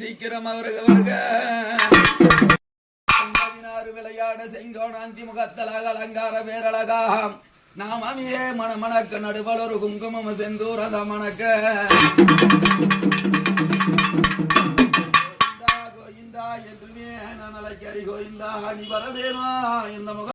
சீக்கிரம் அவர்கள் விளையாட செங்கோணாந்தி முகத்தலக அலங்கார பேரழகாம் நாம் அணியே மணமணக்க நடுவல் ஒரு குங்குமம் செந்தூரத மணக்க கோயிந்தா என்றுமே நான் அழைக்கறி கோயிந்தா நீ வரவேணா இந்த முக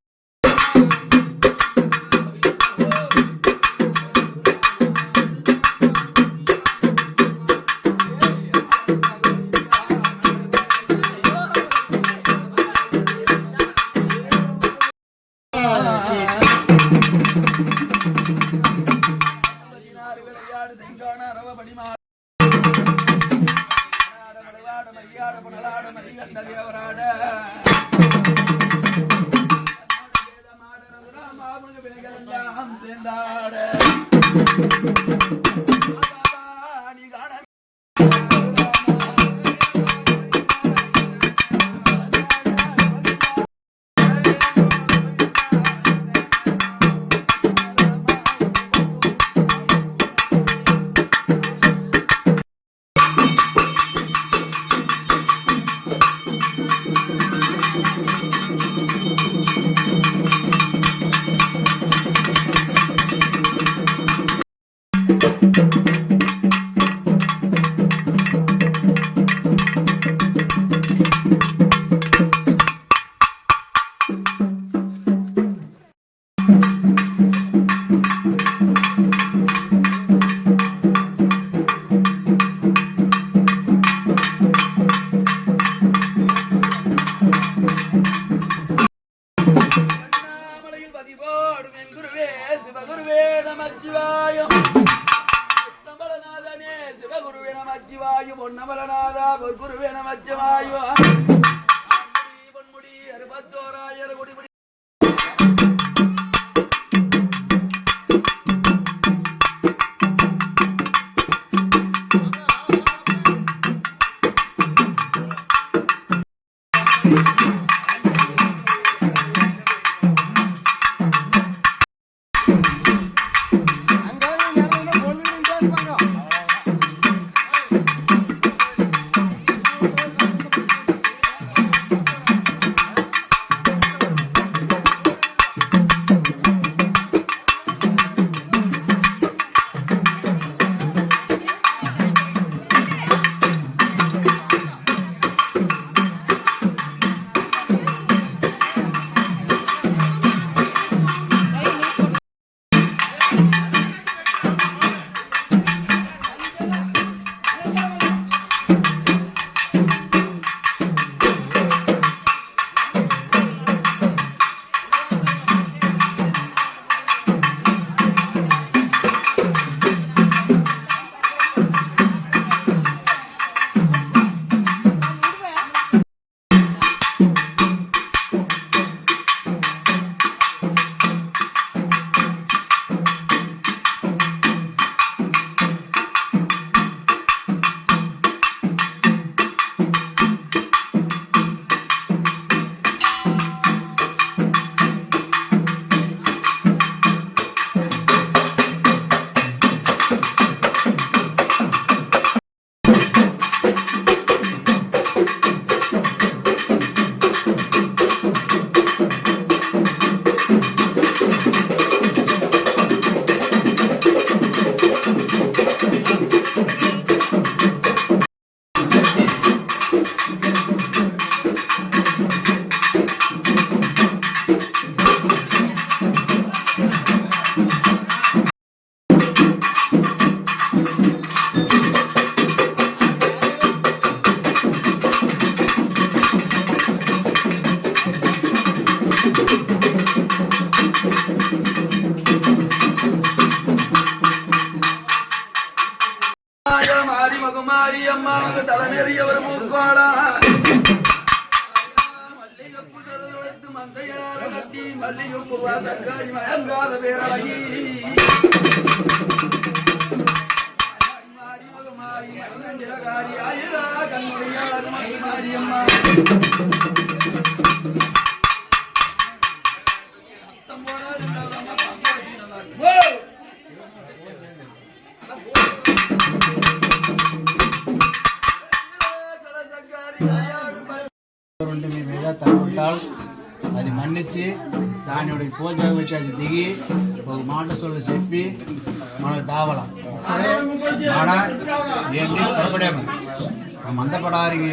மாரியம்மாவுக்கு தலைநெறிய ஒரு மூக்கோளா மல்லிகைப்பூ தொடுத்து மந்தையார கட்டி மல்லிகைப்பூ வாசக்காரி மயங்காத பேரழகி மாரி மகமாயி மனிதஞ்சிரகாரி ஆயுதா கண்ணுடைய அழகு மல்லி மாரியம்மா మీ మీద తగ్గుంటాల్ అది మన్నించి దాని పూజ వచ్చి అది దిగి ఒక మాట సొల్లు చెప్పి మనకు దావల ఆడ ఏంటి పొరపడేము మందపడానికి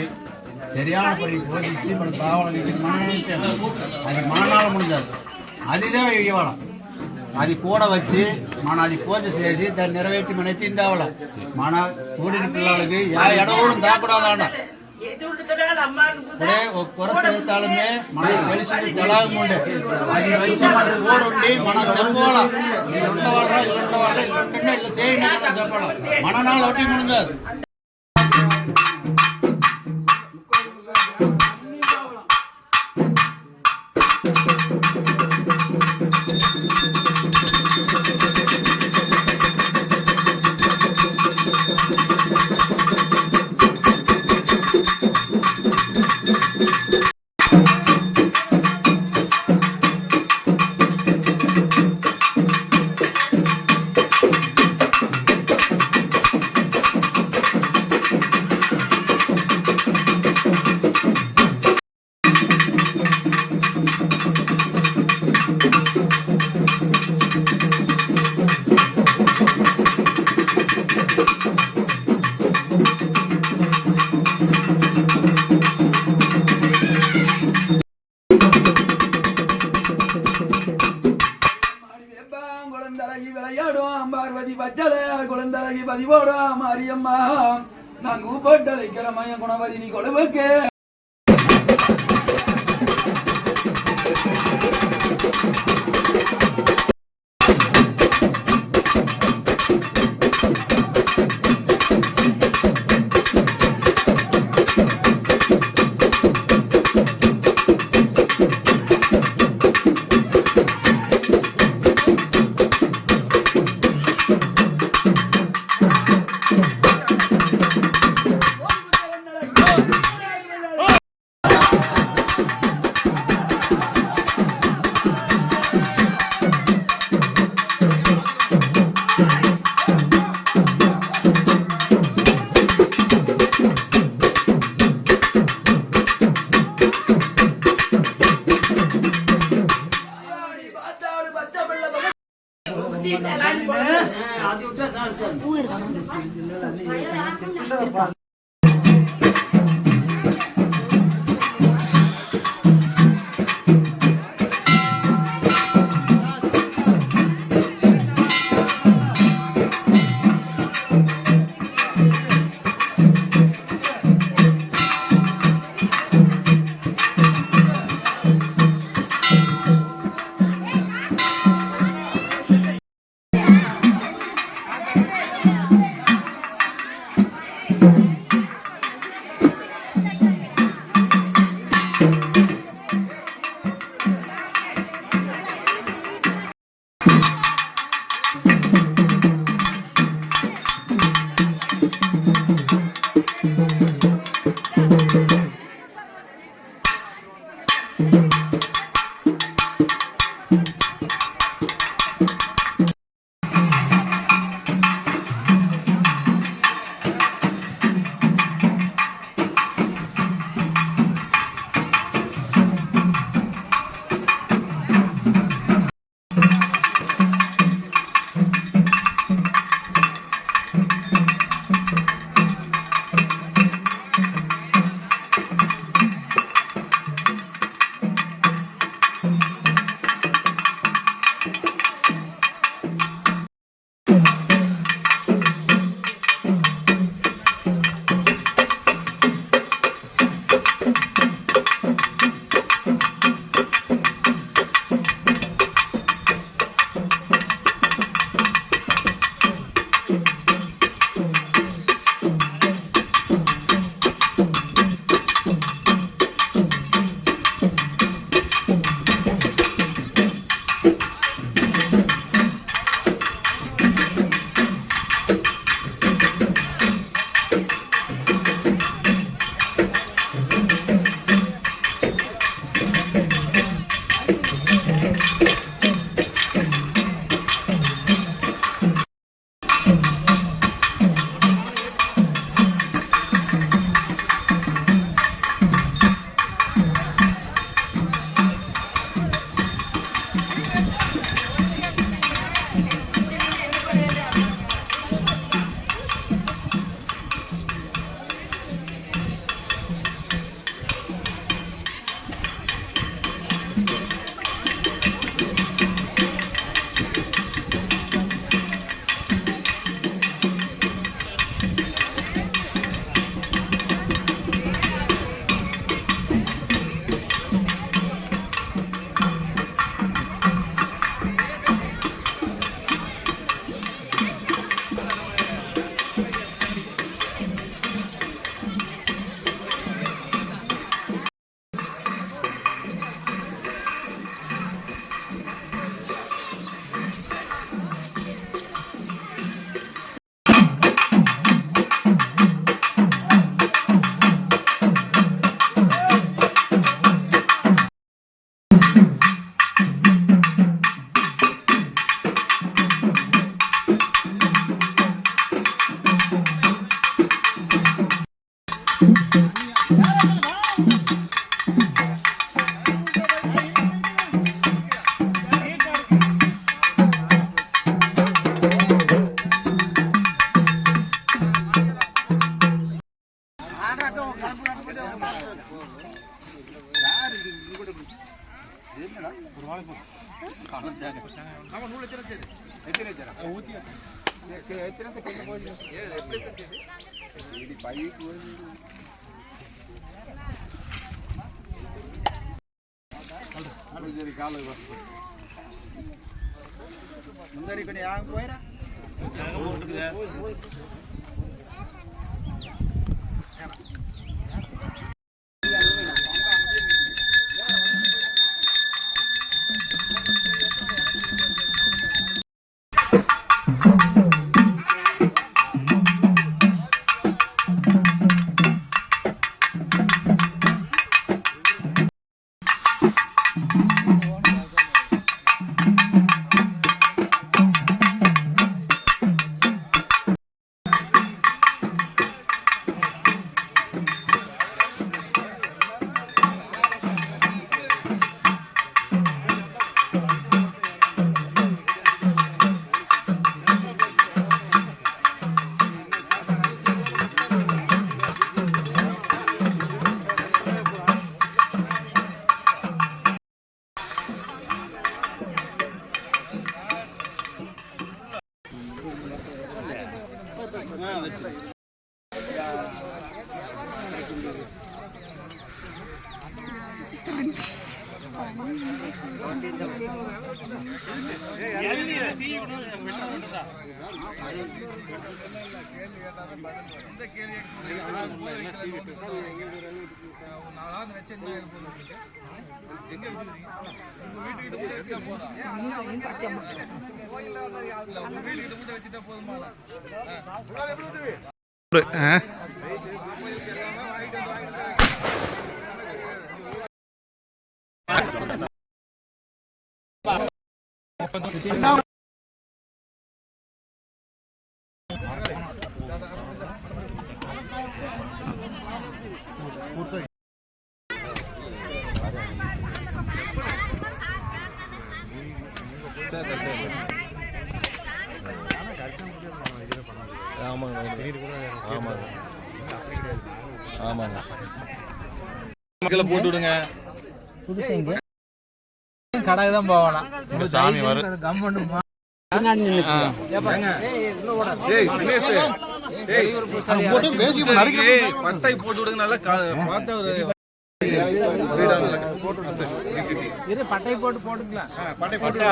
சரியானபடி போதிச்சு మనకు దావాలని మన్నించాము అది మననాలు முடிஞ்சது అదిదే ఇవ్వాల అది కూడా వచ్చి మన అది పూజ చేసి దాన్ని నెరవేర్చి మన తిందావాల మన కూడిన పిల్లలకి ఎడవడం దాకూడదంట ఇప్పుడే ఒక కొరస అవుతామే మనకు తెలిసింది తెలాగముండే అది వచ్చి మన కూడుండి మనం చెప్పుకోవాలా ఇల్లు ఉండవాళ్ళ ఇల్లు ఉండవాళ్ళ ఇల్లు ఉంటుండే ఇల్లు చేయండి మనం చెప్పాలి మన నాళ్ళు ఒకటి ఉండదు விளையாடும் பார்வதி பச்சல குழந்தழகி பதிவோடா மாரியம்மா நான் கூப்பட்டழைக்கிற மய குணவதி நீ கொழுவுக்கு ముందరి కొన్ని యాగం పోయిరా போட்டு விடுங்க. கடைக்கு தான் போகலாம். சாமி வரும். பட்டை போட்டு விடுங்க. நல்லா பார்த்த ஒரு பட்டை போட்டு போட்டுக்கலாம். பட்டை போடுங்க.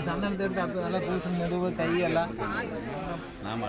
சந்தனத்தை எடுத்து அப்போ நல்லா பூசணி முதுகு கையெல்லாம் நாம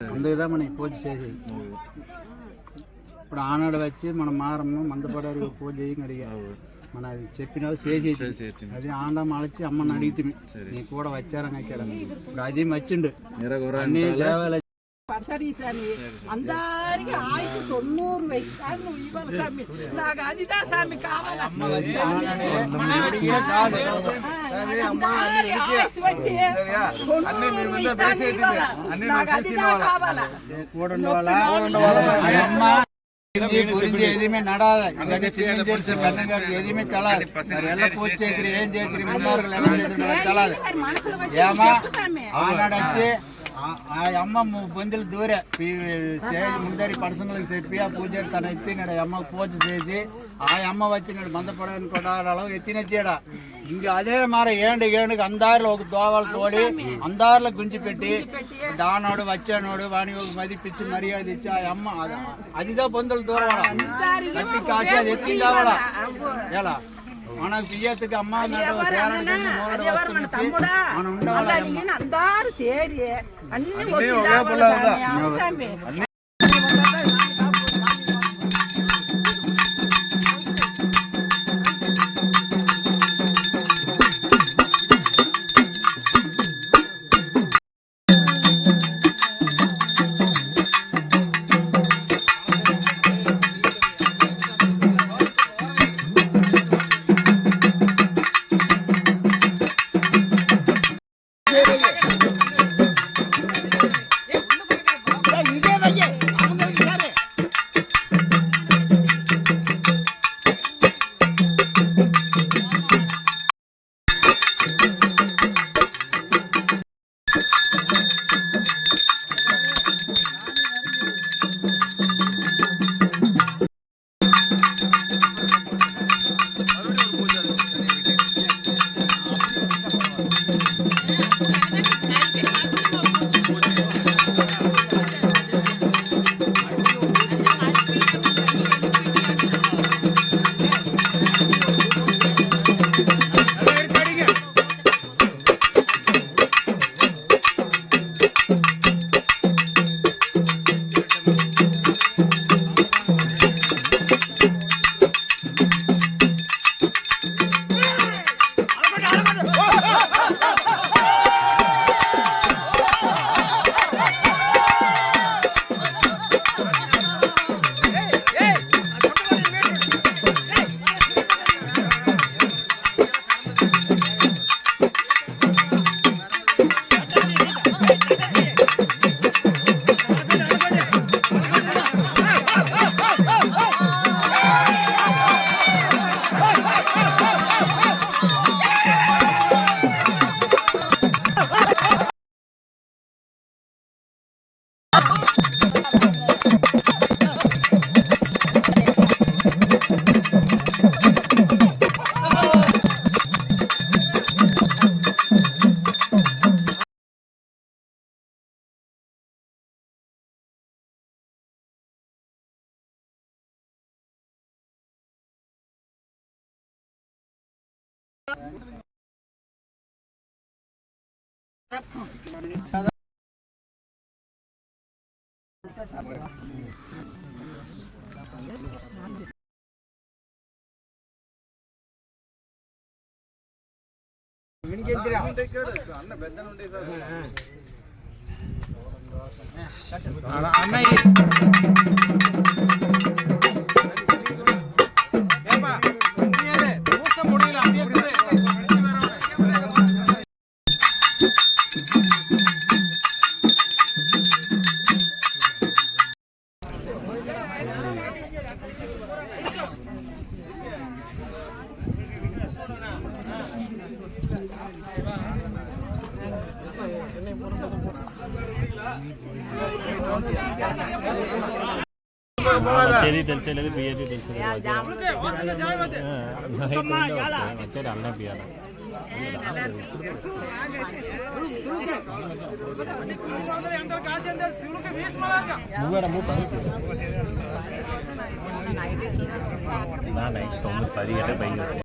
அடுத்த మనకి పూజ చేసేది. ఇప్పుడు ఆనాడు వచ్చి మన మారమ్మ మందపడారు పూజ చేయని అడిగారు. మన అది చెప్పిన చేసేసి అది ఆండం అడిచి అమ్మని అడిగితే నీకు కూడా వచ్చారని అక్కడ ఇప్పుడు అది వచ్చిండు అన్ని దేవాలయ అందరికి ఆయుష్ 90 వయసు నువ్వు ఇవ్వాలి స్వామి. నాకు అదిదా స్వామి కావాలి. எதுவுமே நடாத எதுவுமே தளாது. எல்லாம் பூச்சி சேர்த்து ஏன் சேர்த்து முன்னோர்கள் எல்லாம் சேர்த்து தளாது. ஏமா ஆனாடச்சு ఆ అమ్మ బొందులు దూరే ముందరి పర్సనల్ చెప్పి ఆ పూజారి తన ఎత్తినాడు. అమ్మ పూజ చేసి ఆ అమ్మ వచ్చినాడు మందపడని కొడాలలో ఎత్తినచ్చాడా. ఇంక అదే మరి ఏడుకి అందారులో ఒక దోవలు తోడి అందారులో గుంచి పెట్టి దానోడు వచ్చానోడు వాడిని ఒక మదిపించి మర్యాద ఇచ్చి ఆ అమ్మ అదిదా బొందులు దూరవాడ కట్టి కాసి అది ఎత్తి కావాలా ఎలా మనకు పియ్యத்துக்கு అమ్మ తమ్ముడా అందరు చేరి అన్ని స్వామి తెలిసేలేదు బియ్యది తెలిసేది వచ్చేది అన్న బియ్యాలి నైట్ 9-10 గంటల పైకి వచ్చాయి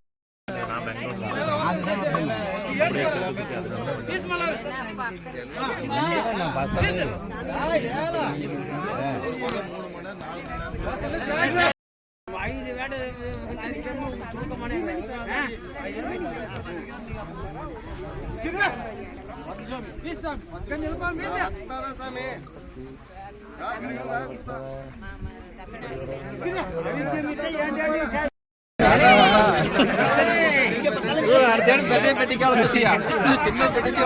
నా పెద్ద పెట్టికి చిన్న పెట్టికి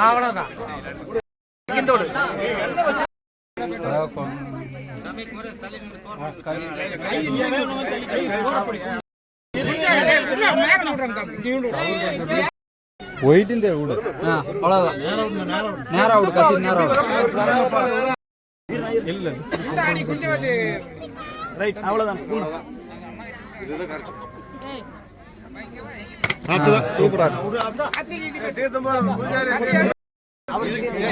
அவ்வளவுதான் போயிட்டு விடு அவ்வளோதான் நேரம் விடு கத்தி நேரம் இல்லை ரைட் அவ்வளோதான் சூப்பரா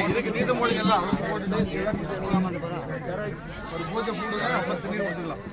இதுக்கு தீர்த்தம் போடுங்கலாம் ஒரு பூஜை போடுங்க அப்புறம் தண்ணீர் ஊத்திடலாம்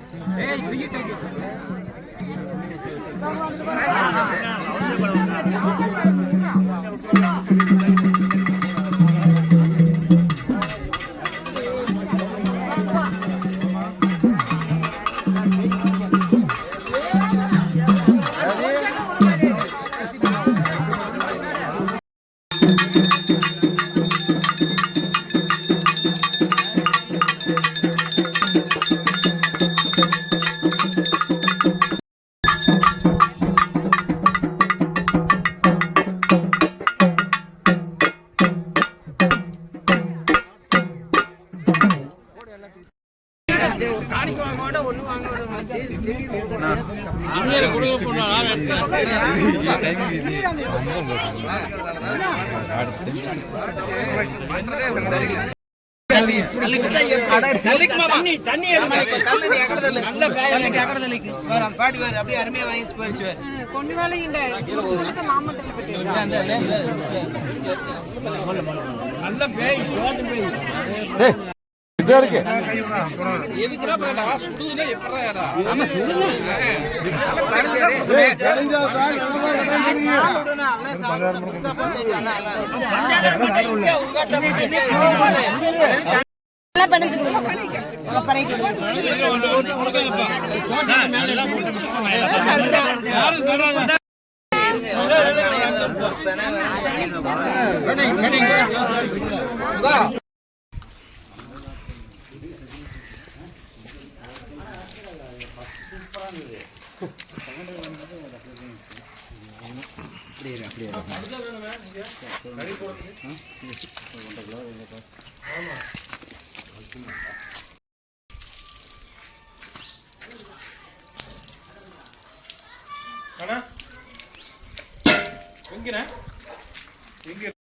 எங்க